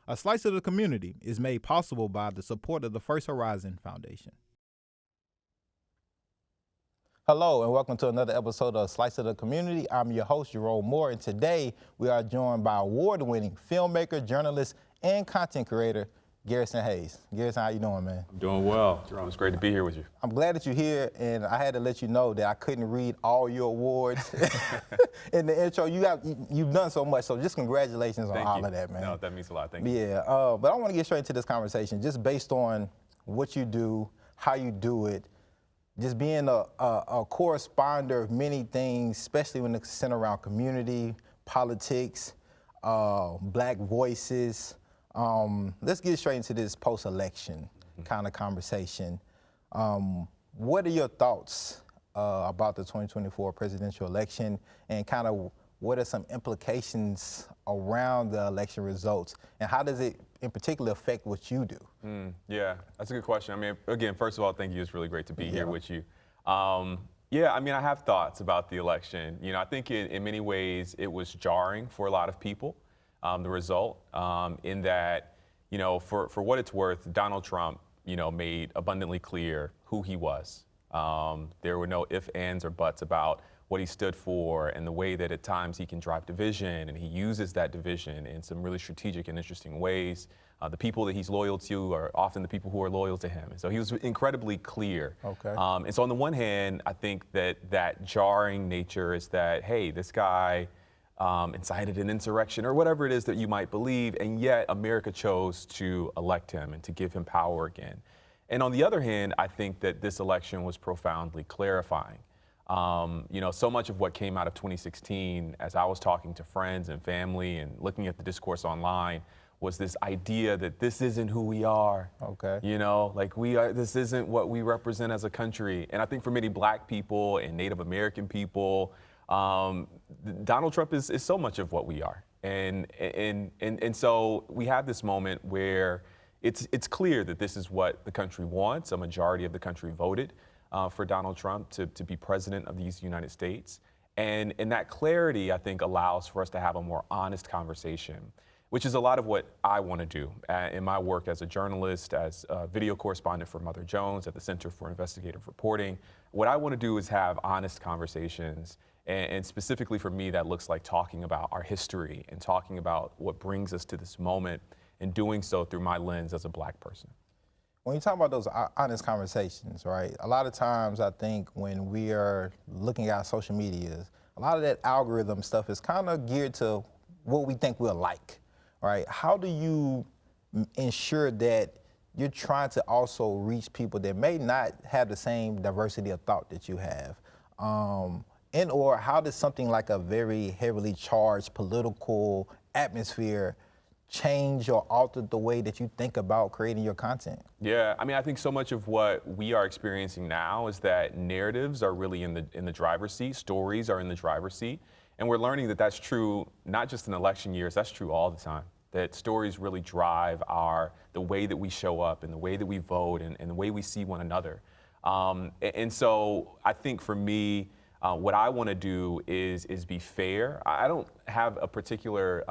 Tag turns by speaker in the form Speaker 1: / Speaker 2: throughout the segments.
Speaker 1: A Slice of the Community is made possible by the support of the First Horizon Foundation. Hello, and welcome to another episode of Slice of the Community. I'm your host, Jerome Moore, and today we are joined by award-winning filmmaker, journalist, and content creator, Garrison Hayes. Garrison, how you doing, man?
Speaker 2: I'm doing well, Jerome. It's great to be here with you.
Speaker 1: I'm glad that you're here, and I had to let you know that I couldn't read all your awards in the intro. You've done so much, so just congratulations on all of that, man.
Speaker 2: No, that means a lot. Thank you.
Speaker 1: Yeah, but I want to get straight into this conversation, just based on what you do, how you do it, just being a corresponder of many things, especially when it's centered around community, politics, black voices. Let's get straight into this post-election kind of conversation. What are your thoughts about the 2024 presidential election, and kind of what are some implications around the election results, and how does it in particular affect what you do?
Speaker 2: Yeah, that's a good question. I mean, again, first of all, thank you. It's really great to be here with you. Yeah, I mean, I have thoughts about the election. You know, I think in many ways it was jarring for a lot of people. The result, in that, you know, for what it's worth, Donald Trump, you know, made abundantly clear who he was. There were no ifs, ands, or buts about what he stood for and the way that at times he can drive division, and he uses that division in some really strategic and interesting ways. The people that he's loyal to are often the people who are loyal to him. And so he was incredibly clear.
Speaker 1: Okay.
Speaker 2: And so on the one hand, I think that jarring nature is that, hey, this guy incited an insurrection or whatever it is that you might believe, and yet America chose to elect him and to give him power again. And on the other hand, I think that this election was profoundly clarifying. You know, so much of what came out of 2016, as I was talking to friends and family and looking at the discourse online, was this idea that this isn't who we are.
Speaker 1: Okay.
Speaker 2: You know, like this isn't what we represent as a country. And I think for many black people and Native American people, Donald Trump is so much of what we are. And so we have this moment where it's clear that this is what the country wants. A majority of the country voted for Donald Trump to be president of these United States. And that clarity, I think, allows for us to have a more honest conversation, which is a lot of what I want to do in my work as a journalist, as a video correspondent for Mother Jones at the Center for Investigative Reporting. What I want to do is have honest conversations, and specifically for me, that looks like talking about our history and talking about what brings us to this moment, and doing so through my lens as a black person.
Speaker 1: When you talk about those honest conversations, right, a lot of times I think when we are looking at social media, a lot of that algorithm stuff is kind of geared to what we think we'll like, right? How do you ensure that you're trying to also reach people that may not have the same diversity of thought that you have? Or how does something like a very heavily charged political atmosphere change or alter the way that you think about creating your content?
Speaker 2: Yeah, I mean, I think so much of what we are experiencing now is that narratives are really in the driver's seat, stories are in the driver's seat, and we're learning that that's true not just in election years, that's true all the time. That stories really drive the way that we show up and the way that we vote and the way we see one another. And so I think for me, what I want to do is be fair. I don't have a particular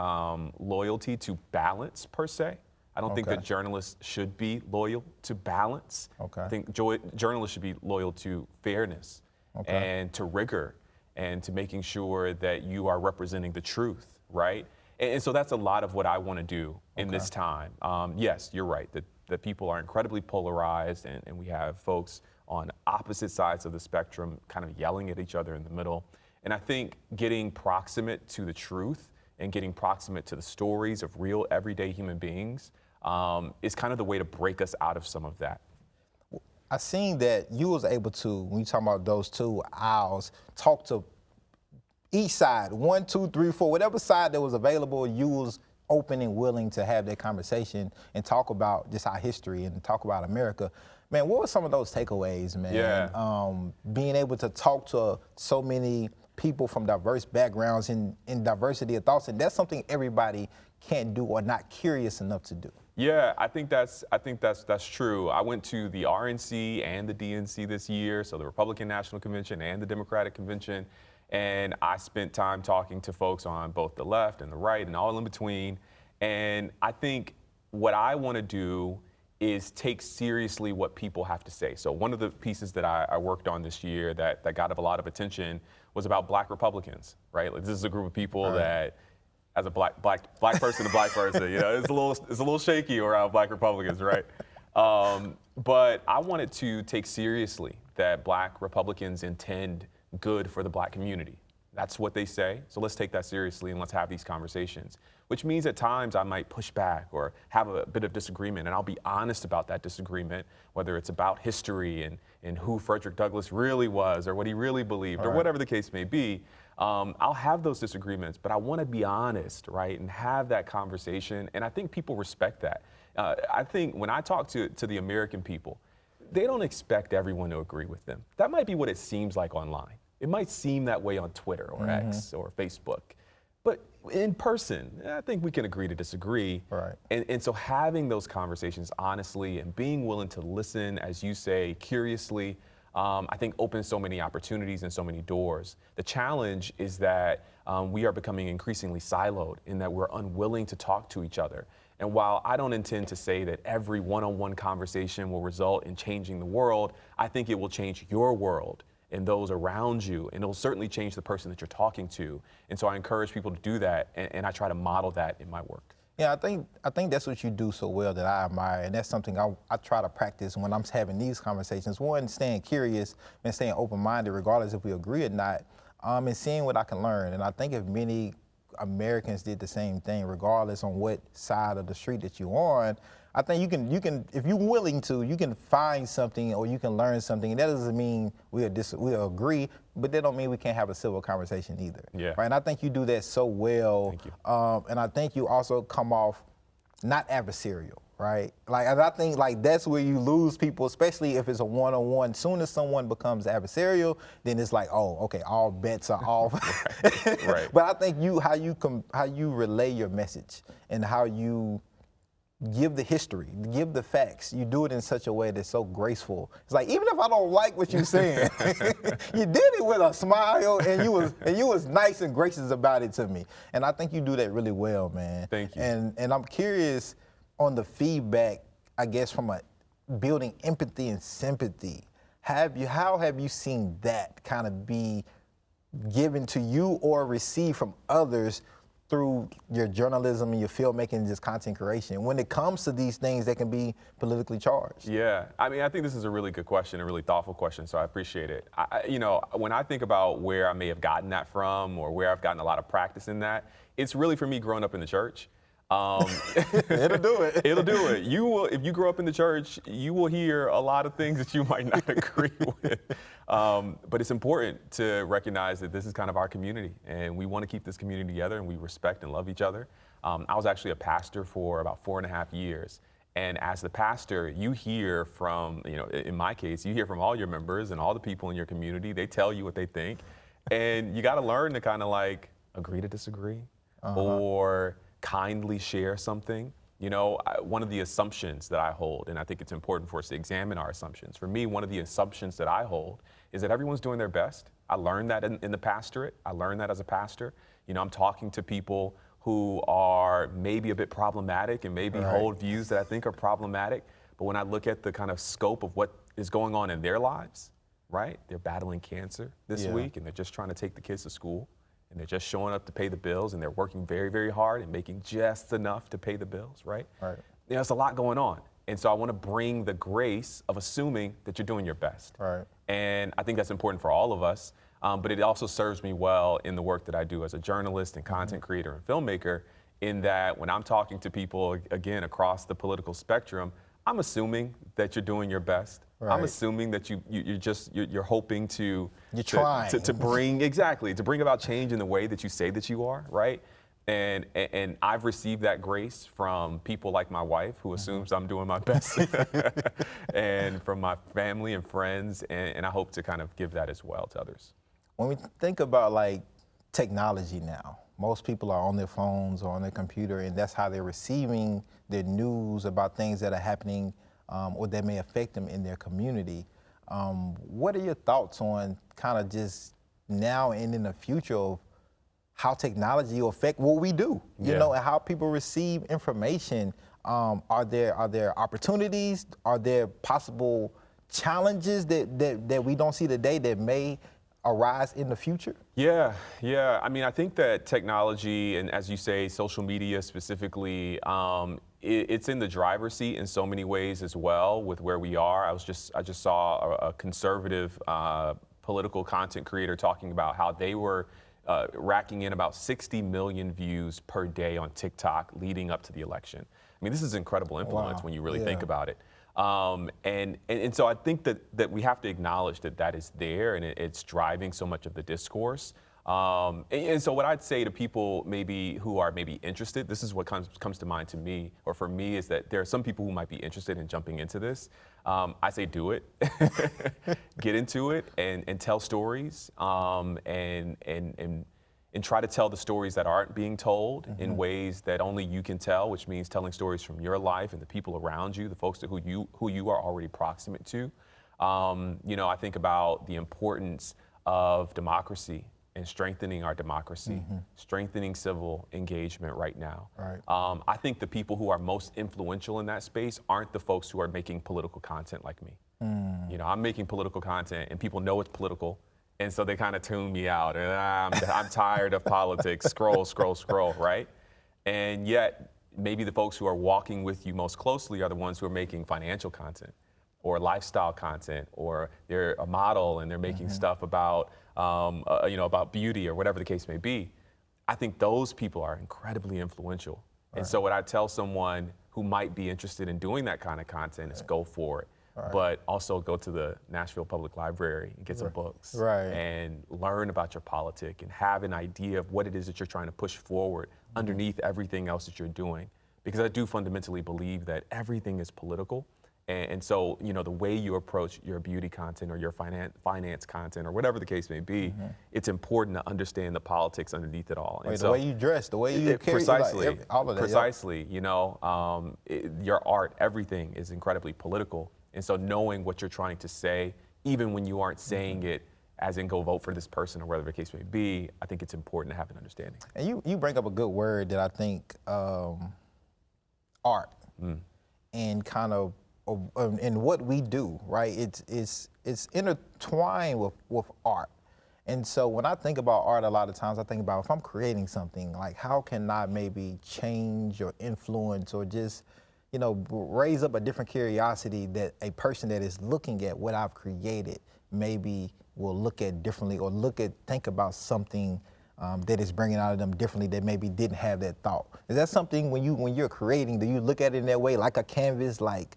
Speaker 2: loyalty to balance per se. I don't think that journalists should be loyal to balance. I think journalists should be loyal to fairness and to rigor and to making sure that you are representing the truth, right? And so that's a lot of what I want to do in this time. Yes, you're right, that people are incredibly polarized, and we have folks on opposite sides of the spectrum kind of yelling at each other in the middle. And I think getting proximate to the truth and getting proximate to the stories of real everyday human beings is kind of the way to break us out of some of that.
Speaker 1: I seen that you was able to, when you talk about those two aisles, talk to each side, 1, 2, 3, 4, whatever side that was available, you was open and willing to have that conversation and talk about just our history and talk about America. Man, what were some of those takeaways, man?
Speaker 2: Yeah.
Speaker 1: Being able to talk to so many people from diverse backgrounds and diversity of thoughts, and that's something everybody can't do or not curious enough to do.
Speaker 2: Yeah, I think that's true. I went to the RNC and the DNC this year, so the Republican National Convention and the Democratic Convention, and I spent time talking to folks on both the left and the right and all in between. And I think what I want to do is take seriously what people have to say. So one of the pieces that I worked on this year that got a lot of attention was about Black Republicans, right? Like, this is a group of people that, as a black person to black person, you know, it's a little shaky around Black Republicans, right? But I wanted to take seriously that Black Republicans intend good for the Black community. That's what they say. So let's take that seriously and let's have these conversations, which means at times I might push back or have a bit of disagreement, and I'll be honest about that disagreement, whether it's about history and who Frederick Douglass really was or what he really believed or whatever the case may be. I'll have those disagreements, but I want to be honest, right, and have that conversation, and I think people respect that. I think when I talk to the American people, they don't expect everyone to agree with them. That might be what it seems like online. It might seem that way on Twitter or X or Facebook, but in person, I think we can agree to disagree.
Speaker 1: Right.
Speaker 2: And so having those conversations honestly and being willing to listen, as you say, curiously, I think opens so many opportunities and so many doors. The challenge is that we are becoming increasingly siloed in that we're unwilling to talk to each other. And while I don't intend to say that every one-on-one conversation will result in changing the world, I think it will change your world and those around you, and it'll certainly change the person that you're talking to. And so I encourage people to do that, and I try to model that in my work.
Speaker 1: Yeah, I think that's what you do so well that I admire, and that's something I try to practice when I'm having these conversations. One, staying curious and staying open-minded, regardless if we agree or not, and seeing what I can learn. And I think if many Americans did the same thing, regardless on what side of the street that you're on, I think you can, if you're willing to, you can find something or you can learn something. And that doesn't mean we'll agree, but that don't mean we can't have a civil conversation either.
Speaker 2: Yeah.
Speaker 1: Right. And I think you do that so well.
Speaker 2: Thank you.
Speaker 1: And I think you also come off not adversarial, right? Like, and I think like that's where you lose people, especially if it's a one-on-one. As soon as someone becomes adversarial, then it's like, oh, okay, all bets are off.
Speaker 2: Right.
Speaker 1: But I think how you relay your message and how you give the history, give the facts. You do it in such a way that's so graceful. It's like, even if I don't like what you're saying, you did it with a smile and you was nice and gracious about it to me. And I think you do that really well, man.
Speaker 2: Thank you.
Speaker 1: And I'm curious on the feedback, I guess, from building empathy and sympathy. How have you seen that kind of be given to you or received from others through your journalism and your filmmaking and just content creation when it comes to these things that can be politically charged?
Speaker 2: Yeah, I mean, I think this is a really good question, a really thoughtful question, so I appreciate it. You know, when I think about where I may have gotten that from or where I've gotten a lot of practice in that, it's really for me growing up in the church.
Speaker 1: It'll do it.
Speaker 2: It'll do it. You will, if you grow up in the church, you will hear a lot of things that you might not agree with. But it's important to recognize that this is kind of our community, and we want to keep this community together, and we respect and love each other. I was actually a pastor for about 4.5 years. And as the pastor, you hear from, you know, in my case, you hear from all your members and all the people in your community. They tell you what they think. And you got to learn to kind of like agree to disagree or kindly share something. You know, one of the assumptions that I hold, and I think it's important for us to examine our assumptions. For me, one of the assumptions that I hold is that everyone's doing their best. I learned that in the pastorate. I learned that as a pastor. You know, I'm talking to people who are maybe a bit problematic and maybe hold views that I think are problematic. But when I look at the kind of scope of what is going on in their lives, right? They're battling cancer this week, and they're just trying to take the kids to school. And they're just showing up to pay the bills, and they're working very, very hard and making just enough to pay the bills, right? Right. You know, there's a lot going on. And so I want to bring the grace of assuming that you're doing your best. Right. And I think that's important for all of us, but it also serves me well in the work that I do as a journalist and content creator and filmmaker, in that when I'm talking to people, again, across the political spectrum, I'm assuming that you're doing your best. Right. I'm assuming that you're hoping to bring about change in the way that you say that you are, right? And I've received that grace from people like my wife, who assumes I'm doing my best, and from my family and friends, and I hope to kind of give that as well to others.
Speaker 1: When we think about like technology now, most people are on their phones or on their computer, and that's how they're receiving their news about things that are happening or that may affect them in their community. What are your thoughts on kind of just now and in the future of how technology will affect what we do, you know, and how people receive information? are there opportunities? Are there possible challenges that we don't see today that may arise in the future?
Speaker 2: Yeah. I mean, I think that technology, and as you say, social media specifically, it's in the driver's seat in so many ways as well with where we are. I just saw a conservative political content creator talking about how they were racking in about 60 million views per day on TikTok leading up to the election. I mean, this is incredible influence when you really think about it. And so I think that we have to acknowledge that is there, and it's driving so much of the discourse. And so what I'd say to people who are interested, this is what comes to mind to me, or for me, is that there are some people who might be interested in jumping into this. I say do it, get into it, and tell stories, and try to tell the stories that aren't being told in ways that only you can tell, which means telling stories from your life and the people around you, the folks who you are already proximate to. I think about the importance of democracy and strengthening our democracy, strengthening civil engagement right now.
Speaker 1: Right.
Speaker 2: I think the people who are most influential in that space aren't the folks who are making political content like me. I'm making political content and people know it's political, and so they kind of tune me out, and I'm tired of politics, scroll, right? And yet, maybe the folks who are walking with you most closely are the ones who are making financial content or lifestyle content, or they're a model and they're making stuff about, about beauty or whatever the case may be. I think those people are incredibly influential. Right. And so what I tell someone who might be interested in doing that kind of content is go for it. Right. But also go to the Nashville Public Library and get some books and learn about your politic and have an idea of what it is that you're trying to push forward underneath everything else that you're doing. Because I do fundamentally believe that everything is political. And so, the way you approach your beauty content or your finance content or whatever the case may be, it's important to understand the politics underneath it all.
Speaker 1: The way you dress, the way you carry,
Speaker 2: precisely,
Speaker 1: all of that.
Speaker 2: Precisely, your art, everything is incredibly political. And so knowing what you're trying to say, even when you aren't saying it, as in go vote for this person or whatever the case may be, I think it's important to have an understanding.
Speaker 1: And you bring up a good word that I think, art, and kind of in what we do, right? It's intertwined with art. And so when I think about art, a lot of times I think about if I'm creating something, like how can I maybe change or influence or just raise up a different curiosity that a person that is looking at what I've created maybe will look at differently or think about something that is bringing out of them differently that maybe didn't have that thought. Is that something when you're creating, do you look at it in that way, like a canvas, like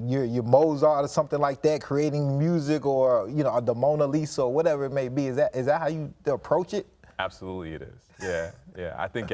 Speaker 1: you're Mozart or something like that, creating music or the Mona Lisa or whatever it may be? Is that how you approach it?
Speaker 2: Absolutely it is. Yeah. I think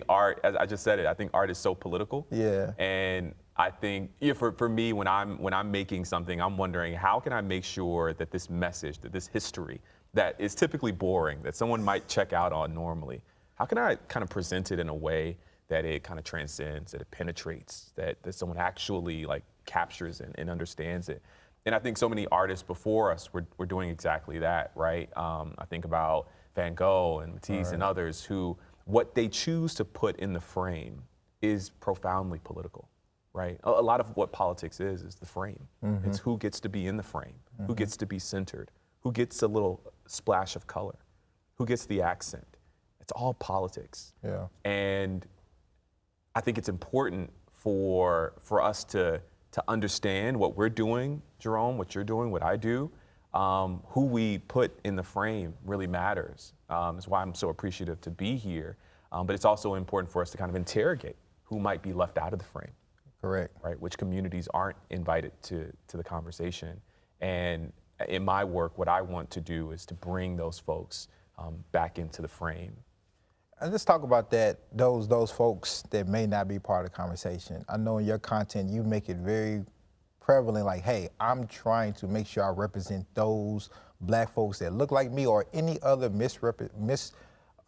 Speaker 2: art, as I just said it, I think art is so political.
Speaker 1: Yeah.
Speaker 2: And I think for me, when I'm making something, I'm wondering how can I make sure that this message, that this history that is typically boring, that someone might check out on normally, how can I kind of present it in a way that it kind of transcends, that it penetrates, that someone actually captures and understands it. And I think so many artists before us were doing exactly that, right? I think about Van Gogh and Matisse and others who, what they choose to put in the frame is profoundly political, right? A lot of what politics is the frame. It's who gets to be in the frame, who gets to be centered, who gets a little splash of color, who gets the accent. It's all politics.
Speaker 1: Yeah.
Speaker 2: And I think it's important for us to understand what we're doing, Jerome, what you're doing, what I do. Who we put in the frame really matters. That's why I'm so appreciative to be here. But it's also important for us to kind of interrogate who might be left out of the frame.
Speaker 1: Correct.
Speaker 2: Right? Which communities aren't invited to the conversation. And in my work, what I want to do is to bring those folks back into the frame.
Speaker 1: And let's talk about that, those folks that may not be part of the conversation. I know in your content, you make it very prevalent, like, hey, I'm trying to make sure I represent those Black folks that look like me or any other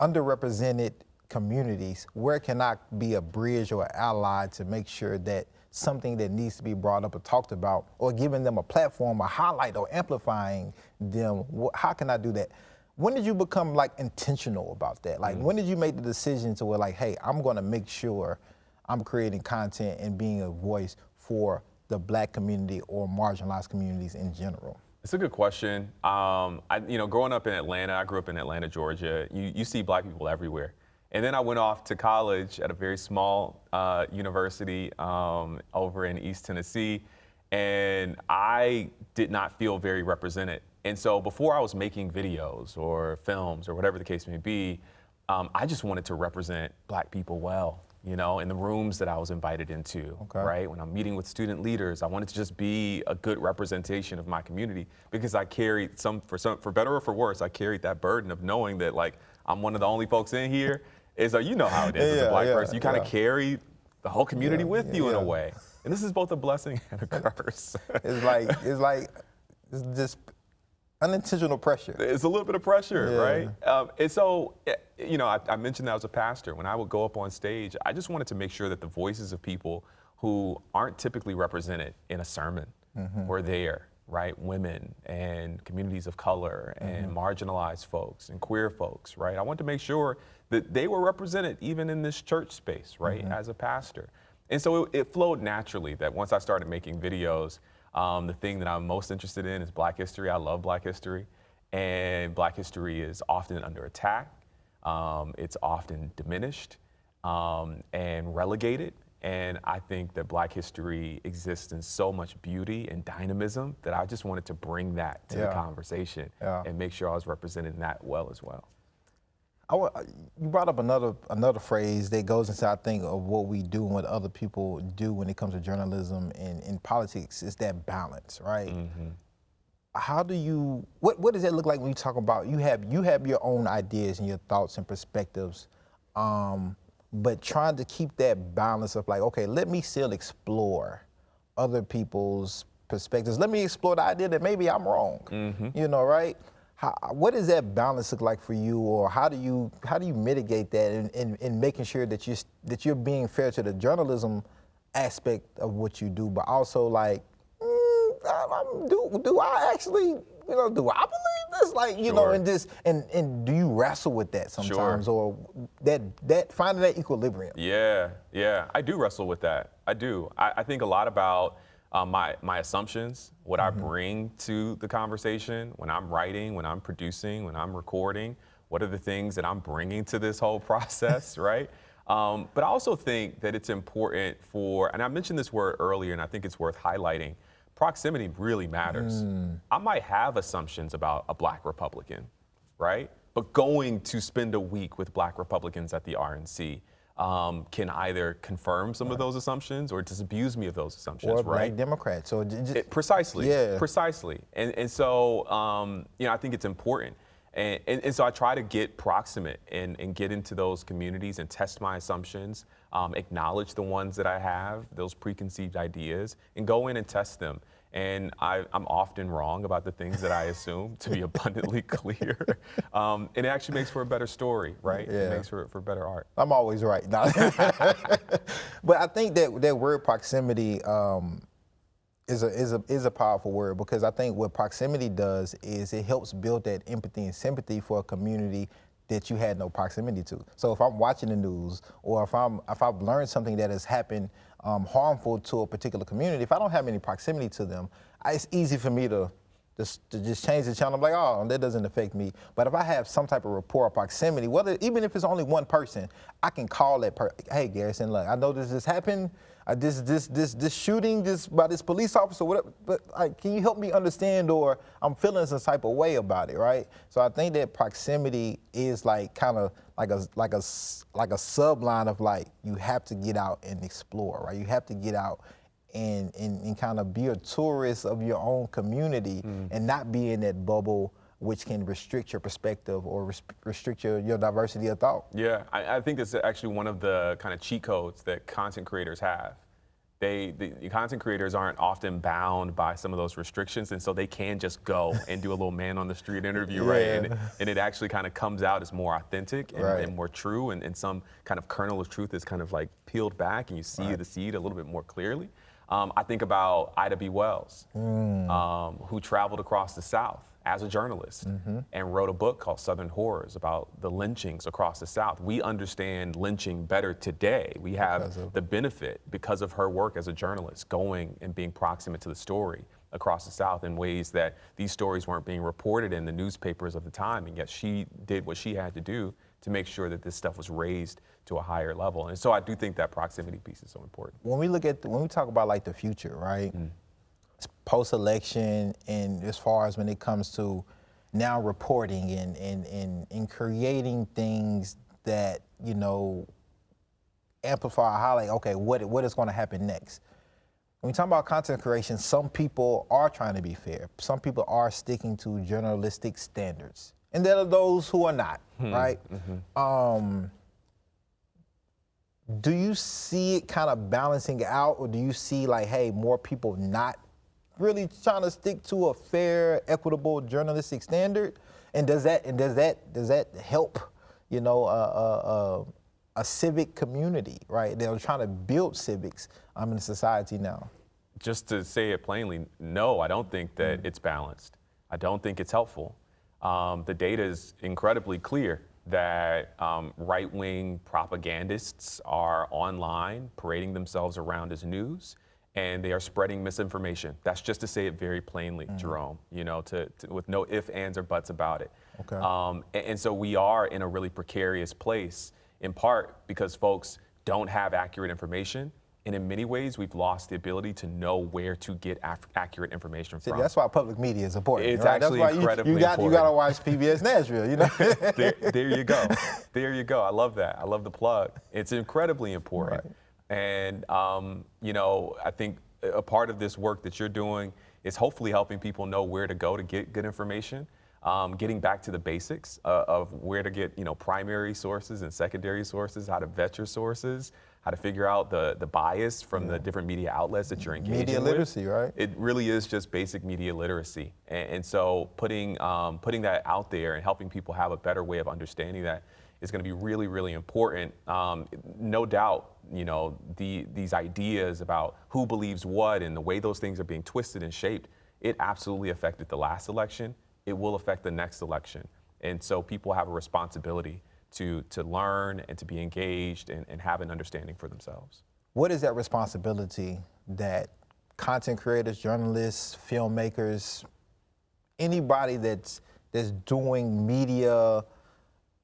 Speaker 1: underrepresented communities. Where can I be a bridge or an ally to make sure that something that needs to be brought up or talked about, or giving them a platform, a highlight, or amplifying them? How can I do that? When did you become intentional about that? When did you make the decision to where hey, I'm gonna make sure I'm creating content and being a voice for the Black community or marginalized communities in general?
Speaker 2: It's a good question. Growing up in Atlanta, I grew up in Atlanta, Georgia. You see Black people everywhere. And then I went off to college at a very small university over in East Tennessee, and I did not feel very represented. And so before I was making videos or films or whatever the case may be, I just wanted to represent Black people well, in the rooms that I was invited into, right? When I'm meeting with student leaders, I wanted to just be a good representation of my community because I carried for better or for worse, I carried that burden of knowing that like I'm one of the only folks in here. You know how it is as a Black person. You kind of carry the whole community with you in a way. And this is both a blessing and a curse.
Speaker 1: It's just unintentional pressure.
Speaker 2: It's a little bit of pressure, right? And so, I mentioned that I was a pastor. When I would go up on stage, I just wanted to make sure that the voices of people who aren't typically represented in a sermon were there, right? Women and communities of color and marginalized folks and queer folks, right? I wanted to make sure that they were represented even in this church space, right, as a pastor. And so it flowed naturally that once I started making videos, the thing that I'm most interested in is Black history. I love Black history. And Black history is often under attack. It's often diminished and relegated. And I think that Black history exists in so much beauty and dynamism that I just wanted to bring that to the conversation and make sure I was representing that well as well.
Speaker 1: You brought up another phrase that goes into, I think, of what we do and what other people do when it comes to journalism and in politics is that balance, right? How do you, what does that look like when you talk about, you have your own ideas and your thoughts and perspectives, but trying to keep that balance of like, okay, let me still explore other people's perspectives. Let me explore the idea that maybe I'm wrong, right? What does that balance look like for you, or how do you mitigate that in making sure that you're being fair to the journalism aspect of what you do, but also like, do I actually, do I believe this? Like, and do you wrestle with that sometimes, or that finding that equilibrium?
Speaker 2: Yeah, I do wrestle with that. I do. I think a lot about my assumptions, what I bring to the conversation when I'm writing, when I'm producing, when I'm recording, what are the things that I'm bringing to this whole process, right? But I also think that it's important and I mentioned this word earlier and I think it's worth highlighting, proximity really matters. I might have assumptions about a Black Republican, right? But going to spend a week with Black Republicans at the RNC can either confirm some of those assumptions or disabuse me of those assumptions,
Speaker 1: or
Speaker 2: right?
Speaker 1: Black Democrats. So
Speaker 2: precisely.
Speaker 1: Yeah.
Speaker 2: Precisely. And so, I think it's important. And so I try to get proximate and get into those communities and test my assumptions, acknowledge the ones that I have, those preconceived ideas, and go in and test them. And I'm often wrong about the things that I assume, to be abundantly clear. And it actually makes for a better story, right?
Speaker 1: Yeah.
Speaker 2: It makes for better art.
Speaker 1: I'm always right. No. But I think that word proximity is a powerful word, because I think what proximity does is it helps build that empathy and sympathy for a community that you had no proximity to. So if I'm watching the news, or if I've learned something that has happened harmful to a particular community, if I don't have any proximity to them, it's easy for me to just change the channel. I'm like, oh, that doesn't affect me. But if I have some type of rapport or proximity, even if it's only one person, I can call that person. Hey, Garrison, look, I know this happened. This shooting by this police officer, whatever. But can you help me understand? Or I'm feeling some type of way about it, right? So I think that proximity is like kind of like a subline of like, you have to get out and explore, right? You have to get out and kind of be a tourist of your own community and not be in that bubble, which can restrict your perspective or restrict your diversity of thought.
Speaker 2: Yeah, I think it's actually one of the kind of cheat codes that content creators have. The content creators aren't often bound by some of those restrictions, and so they can just go and do a little man on the street interview, right? And it actually kind of comes out as more authentic and more true, and some kind of kernel of truth is kind of like peeled back, and you see the seed a little bit more clearly. I think about Ida B. Wells, who traveled across the South as a journalist and wrote a book called Southern Horrors about the lynchings across the South. We understand lynching better today. We have the benefit because of her work as a journalist, going and being proximate to the story across the South in ways that these stories weren't being reported in the newspapers of the time, and yet she did what she had to do to make sure that this stuff was raised to a higher level. And so I do think that proximity piece is so important.
Speaker 1: When we talk about like the future, right? Post-election, and as far as when it comes to now reporting and creating things that, you know, amplify, highlight, okay, what is going to happen next? When we talk about content creation, some people are trying to be fair. Some people are sticking to journalistic standards. And there are those who are not, right? Do you see it kind of balancing out, or do you see like, hey, more people not really trying to stick to a fair, equitable journalistic standard? And does that help, you know, a civic community, right? They're trying to build civics in society now. Just
Speaker 2: to say it plainly, no, I don't think that it's balanced. I don't think it's helpful. The data is incredibly clear that right-wing propagandists are online parading themselves around as news, and they are spreading misinformation. That's just to say it very plainly, Jerome, you know, with no ifs, ands, or buts about it.
Speaker 1: Okay.
Speaker 2: And so we are in a really precarious place, in part because folks don't have accurate information. And in many ways, we've lost the ability to know where to get accurate information from.
Speaker 1: That's why public media is important.
Speaker 2: It's
Speaker 1: right?
Speaker 2: actually
Speaker 1: that's why
Speaker 2: incredibly important.
Speaker 1: You got to watch PBS Nashville, you know?
Speaker 2: there you go. There you go. I love that. I love the plug. It's incredibly important.
Speaker 1: Right.
Speaker 2: And, you know, I think a part of this work that you're doing is hopefully helping people know where to go to get good information. Getting back to the basics of where to get, you know, primary sources and secondary sources, how to vet your sources, how to figure out the bias from the different media outlets that you're engaging with.
Speaker 1: Media literacy, right?
Speaker 2: It really is just basic media literacy. And so putting that out there and helping people have a better way of understanding that is going to be really, really important. No doubt, you know, these ideas about who believes what and the way those things are being twisted and shaped, it absolutely affected the last election. It will affect the next election. And so people have a responsibility to learn and to be engaged and have an understanding for themselves.
Speaker 1: What is that responsibility that content creators, journalists, filmmakers, anybody that's doing media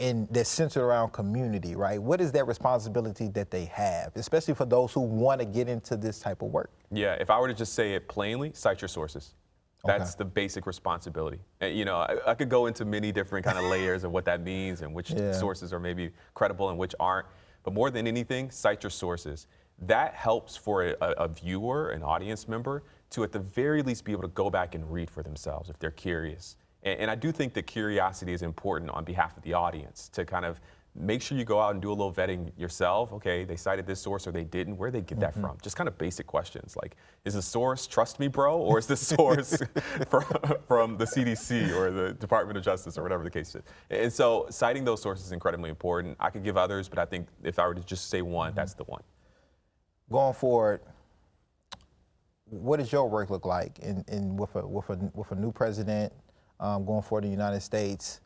Speaker 1: and that's centered around community, right? What is that responsibility that they have, especially for those who want to get into this type of work?
Speaker 2: Yeah, if I were to just say it plainly, cite your sources. That's the basic responsibility. And, you know, I could go into many different kind of layers of what that means and which sources are maybe credible and which aren't. But more than anything, cite your sources. That helps for a viewer, an audience member, to at the very least be able to go back and read for themselves if they're curious. And I do think that curiosity is important on behalf of the audience to kind of make sure you go out and do a little vetting yourself. Okay, they cited this source or they didn't. Where did they get that from? Just kind of basic questions like, is the source trust me, bro? Or is the source from the CDC or the Department of Justice or whatever the case is? And so citing those sources is incredibly important. I could give others, but I think if I were to just say one, that's the one.
Speaker 1: Going forward, what does your work look like with a new president going forward in the United States?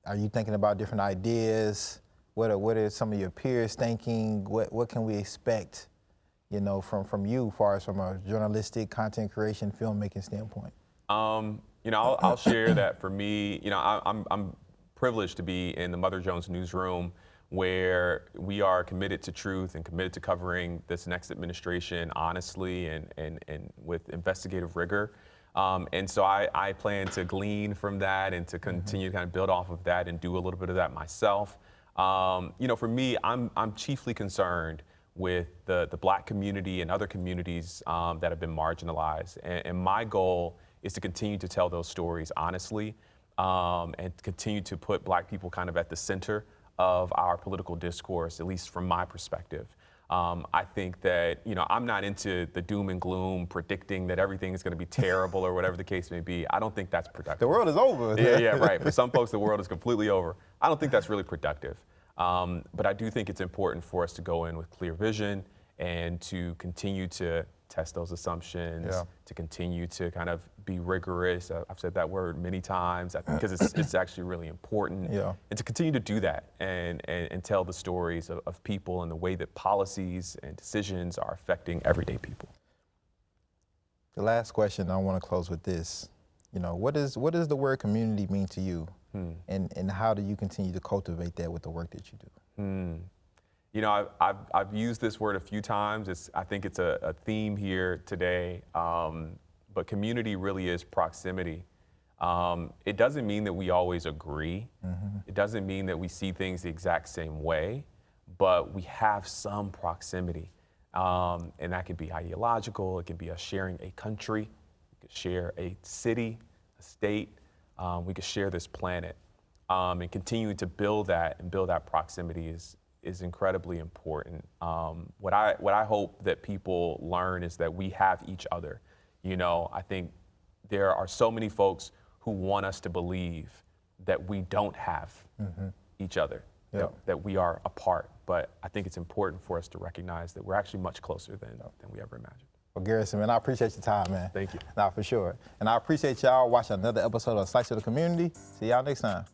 Speaker 1: Are you thinking about different ideas? What are some of your peers thinking? What can we expect, you know, from you, as far as from a journalistic, content creation, filmmaking standpoint?
Speaker 2: You know, I'll share that for me. You know, I'm privileged to be in the Mother Jones newsroom, where we are committed to truth and committed to covering this next administration honestly and with investigative rigor. And so I plan to glean from that and to continue to kind of build off of that and do a little bit of that myself. You know, for me, I'm chiefly concerned with the Black community and other communities that have been marginalized. And my goal is to continue to tell those stories honestly and continue to put Black people kind of at the center of our political discourse, at least from my perspective. I think that, you know, I'm not into the doom and gloom, predicting that everything is going to be terrible or whatever the case may be. I don't think that's productive.
Speaker 1: The world is over.
Speaker 2: Yeah, right. For some folks, the world is completely over. I don't think that's really productive. But I do think it's important for us to go in with clear vision and to continue to test those assumptions,
Speaker 1: Yeah.
Speaker 2: to continue to kind of be rigorous. I've said that word many times because it's actually really important.
Speaker 1: Yeah.
Speaker 2: And to continue to do that and tell the stories of people and the way that policies and decisions are affecting everyday people.
Speaker 1: The last question, I want to close with this. You know, what does the word community mean to you? And how do you continue to cultivate that with the work that you do?
Speaker 2: You know, I've used this word a few times. I think it's a theme here today, but community really is proximity. It doesn't mean that we always agree. It doesn't mean that we see things the exact same way, but we have some proximity. And that could be ideological, it could be us sharing a country, we could share a city, a state, we could share this planet. And continuing to build that proximity is incredibly important. What I hope that people learn is that we have each other. You know, I think there are so many folks who want us to believe that we don't have each other, that we are apart. But I think it's important for us to recognize that we're actually much closer than we ever imagined.
Speaker 1: Well, Garrison, man, I appreciate your time, man.
Speaker 2: Thank you.
Speaker 1: Nah, for sure. And I appreciate y'all watching another episode of Slice of the Community. See y'all next time.